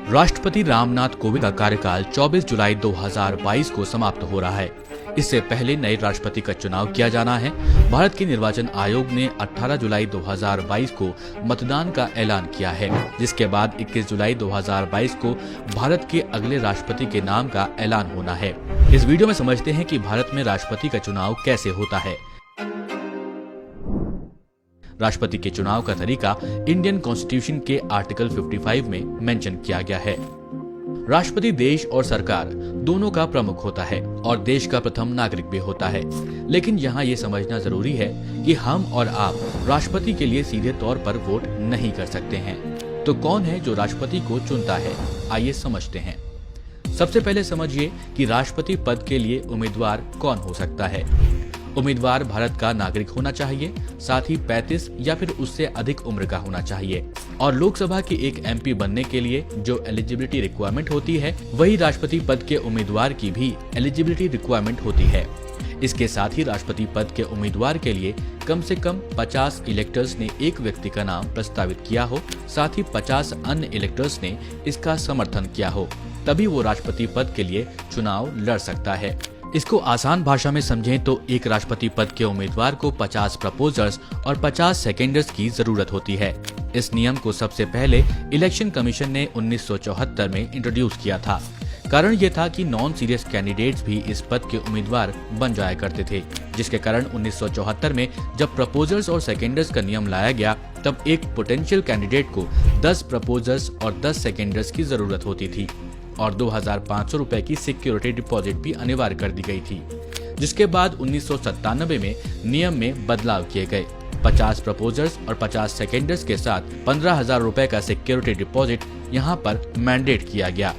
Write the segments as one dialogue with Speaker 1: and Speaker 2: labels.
Speaker 1: राष्ट्रपति रामनाथ कोविंद का कार्यकाल 24 जुलाई 2022 को समाप्त हो रहा है। इससे पहले नए राष्ट्रपति का चुनाव किया जाना है। भारत के निर्वाचन आयोग ने 18 जुलाई 2022 को मतदान का ऐलान किया है, जिसके बाद 21 जुलाई 2022 को भारत के अगले राष्ट्रपति के नाम का ऐलान होना है। इस वीडियो में समझते हैं कि भारत में राष्ट्रपति का चुनाव कैसे होता है। राष्ट्रपति के चुनाव का तरीका इंडियन कॉन्स्टिट्यूशन के आर्टिकल 55 में मेंशन किया गया है। राष्ट्रपति देश और सरकार दोनों का प्रमुख होता है और देश का प्रथम नागरिक भी होता है। लेकिन यहाँ ये समझना जरूरी है कि हम और आप राष्ट्रपति के लिए सीधे तौर पर वोट नहीं कर सकते हैं। तो कौन है जो राष्ट्रपति को चुनता है, आइए समझते हैं। सबसे पहले समझिए कि राष्ट्रपति पद के लिए उम्मीदवार कौन हो सकता है। उम्मीदवार भारत का नागरिक होना चाहिए, साथ ही 35 या फिर उससे अधिक उम्र का होना चाहिए और लोकसभा के एक एमपी बनने के लिए जो एलिजिबिलिटी रिक्वायरमेंट होती है, वही राष्ट्रपति पद के उम्मीदवार की भी एलिजिबिलिटी रिक्वायरमेंट होती है। इसके साथ ही राष्ट्रपति पद के उम्मीदवार के लिए कम से कम 50 इलेक्टर्स ने एक व्यक्ति का नाम प्रस्तावित किया हो, साथ ही 50 अन्य इलेक्टर्स ने इसका समर्थन किया हो, तभी वो राष्ट्रपति पद के लिए चुनाव लड़ सकता है। इसको आसान भाषा में समझें तो एक राष्ट्रपति पद के उम्मीदवार को 50 प्रपोजर्स और 50 सेकेंडर्स की जरूरत होती है। इस नियम को सबसे पहले इलेक्शन कमीशन ने 1974 में इंट्रोड्यूस किया था। कारण ये था कि नॉन सीरियस कैंडिडेट्स भी इस पद के उम्मीदवार बन जाया करते थे, जिसके कारण 1974 में जब प्रपोजर्स और सेकेंडर्स का नियम लाया गया, तब एक पोटेंशियल कैंडिडेट को 10 प्रपोजर्स और 10 सेकेंडर्स की जरूरत होती थी और 2500 रुपए की सिक्योरिटी डिपॉजिट भी अनिवार्य कर दी गई थी। जिसके बाद 1997 में नियम में बदलाव किए गए। 50 प्रपोजर्स और 50 सेकेंडर्स के साथ 15,000 रुपए का सिक्योरिटी डिपॉजिट यहाँ पर मैंडेट किया गया।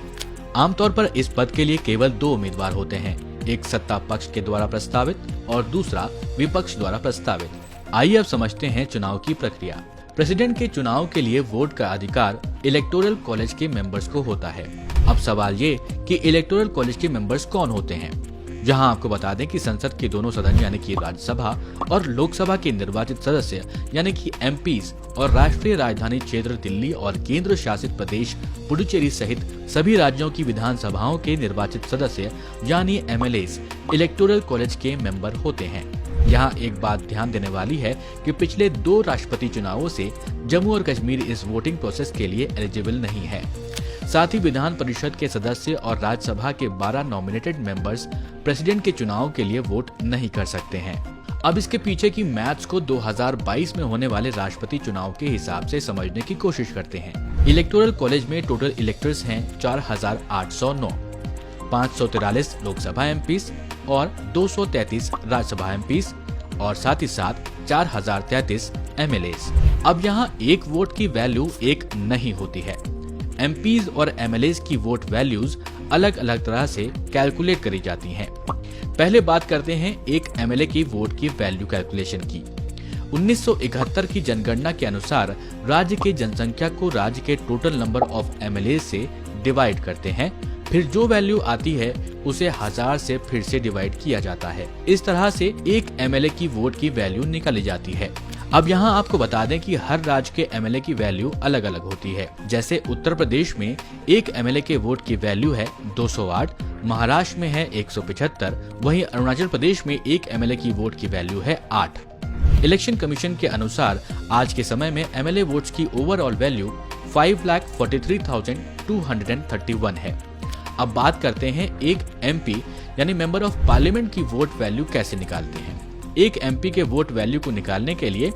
Speaker 1: आमतौर पर इस पद के लिए केवल 2 उम्मीदवार होते हैं, एक सत्ता पक्ष के द्वारा प्रस्तावित और दूसरा विपक्ष द्वारा प्रस्तावित। आइए अब समझते हैं चुनाव की प्रक्रिया। प्रेसिडेंट के चुनाव के लिए वोट का अधिकार इलेक्टोरल कॉलेज के मेंबर्स को होता है। अब सवाल ये कि इलेक्टोरल कॉलेज के मेंबर्स कौन होते हैं। जहां आपको बता दें कि संसद के दोनों सदन यानी कि राज्यसभा और लोकसभा के निर्वाचित सदस्य यानी कि एमपीज और राष्ट्रीय राजधानी क्षेत्र दिल्ली और केंद्र शासित प्रदेश पुडुचेरी सहित सभी राज्यों की विधानसभाओं के निर्वाचित सदस्य यानी एमएलएस इलेक्टोरल कॉलेज के मेंबर होते हैं। यहाँ एक बात ध्यान देने वाली है कि पिछले 2 राष्ट्रपति चुनावों से जम्मू और कश्मीर इस वोटिंग प्रोसेस के लिए एलिजिबल नहीं है। साथ ही विधान परिषद के सदस्य और राज्यसभा के 12 नॉमिनेटेड मेंबर्स प्रेसिडेंट के चुनाव के लिए वोट नहीं कर सकते हैं। अब इसके पीछे की मैथ्स को 2022 में होने वाले राष्ट्रपति चुनाव के हिसाब से समझने की कोशिश करते हैं। इलेक्टोरल कॉलेज में टोटल इलेक्टर्स हैं 4,809, 543 लोकसभा एमपीज और 233 राज्यसभा एमपीज और साथ ही साथ 4,033 एमएलएस। अब यहाँ एक वोट की वैल्यू एक नहीं होती है। एमपीज और एमएलएस की वोट वैल्यूज अलग अलग तरह से कैलकुलेट करी जाती हैं। पहले बात करते हैं एक एमएलए की वोट की वैल्यू कैलकुलेशन की। 1971 की जनगणना के अनुसार राज्य की जनसंख्या को राज्य के टोटल नंबर ऑफ एमएलए से डिवाइड करते हैं, फिर जो वैल्यू आती है उसे 1000 से फिर से डिवाइड किया जाता है। इस तरह से एक एमएलए की वोट की वैल्यू निकाली जाती है। अब यहाँ आपको बता दें कि हर राज्य के एमएलए की वैल्यू अलग अलग होती है। जैसे उत्तर प्रदेश में एक एमएलए के वोट की वैल्यू है 208, महाराष्ट्र में है 175, वहीं अरुणाचल प्रदेश में एक एमएलए की वोट की वैल्यू है 8। इलेक्शन कमीशन के अनुसार आज के समय में एमएलए वोट्स की ओवरऑल वैल्यू 5,43,231 है। अब बात करते हैं एक एमपी यानी मेंबर ऑफ पार्लियामेंट की वोट वैल्यू कैसे निकालते हैं। एक एमपी के वोट वैल्यू को निकालने के लिए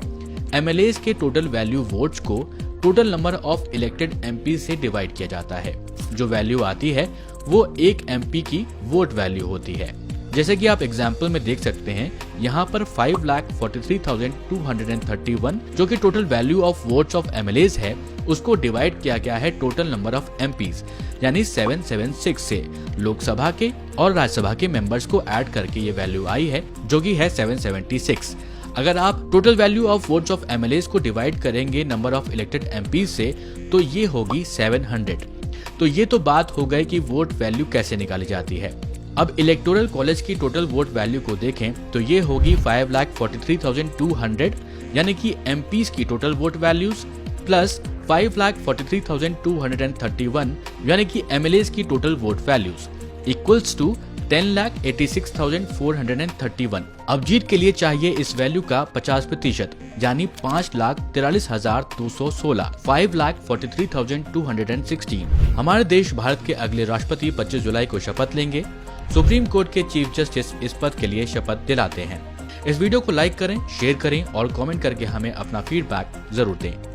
Speaker 1: एमएलएस के टोटल वैल्यू वोट्स को total number of elected MP से डिवाइड किया जाता है। जो वैल्यू आती है वो एक एमपी की वोट वैल्यू होती है। जैसे कि आप एग्जाम्पल में देख सकते हैं, यहाँ पर 5,43,231 जो कि total value of votes of MLAs है, उसको डिवाइड किया गया है टोटल नंबर ऑफ एमपीज यानी 776 से। लोकसभा के और राज्यसभा के मेंबर्स को ऐड करके ये वैल्यू आई है जो कि है 776। अगर आप total value of votes of MLAs को डिवाइड करेंगे नंबर ऑफ इलेक्टेड एमपीज से तो ये होगी 700। तो ये तो बात हो गई कि वोट वैल्यू कैसे निकाली जाती है। अब इलेक्टोरल कॉलेज की टोटल वोट वैल्यू को देखें तो ये होगी 5,43,200 यानी कि एमपीज की टोटल वोट वैल्यूज प्लस 5,43,231 यानी कि MLAs की total vote values equals to 10,86,431। अब जीत के लिए चाहिए इस वैल्यू का 50% यानी 5,43,216 5,43,216। हमारे देश भारत के अगले राष्ट्रपति 25 जुलाई को शपथ लेंगे। सुप्रीम कोर्ट के चीफ जस्टिस इस पद के लिए शपथ दिलाते हैं। इस वीडियो को लाइक करें, शेयर करें और कमेंट करके हमें अपना फीडबैक जरूर दें।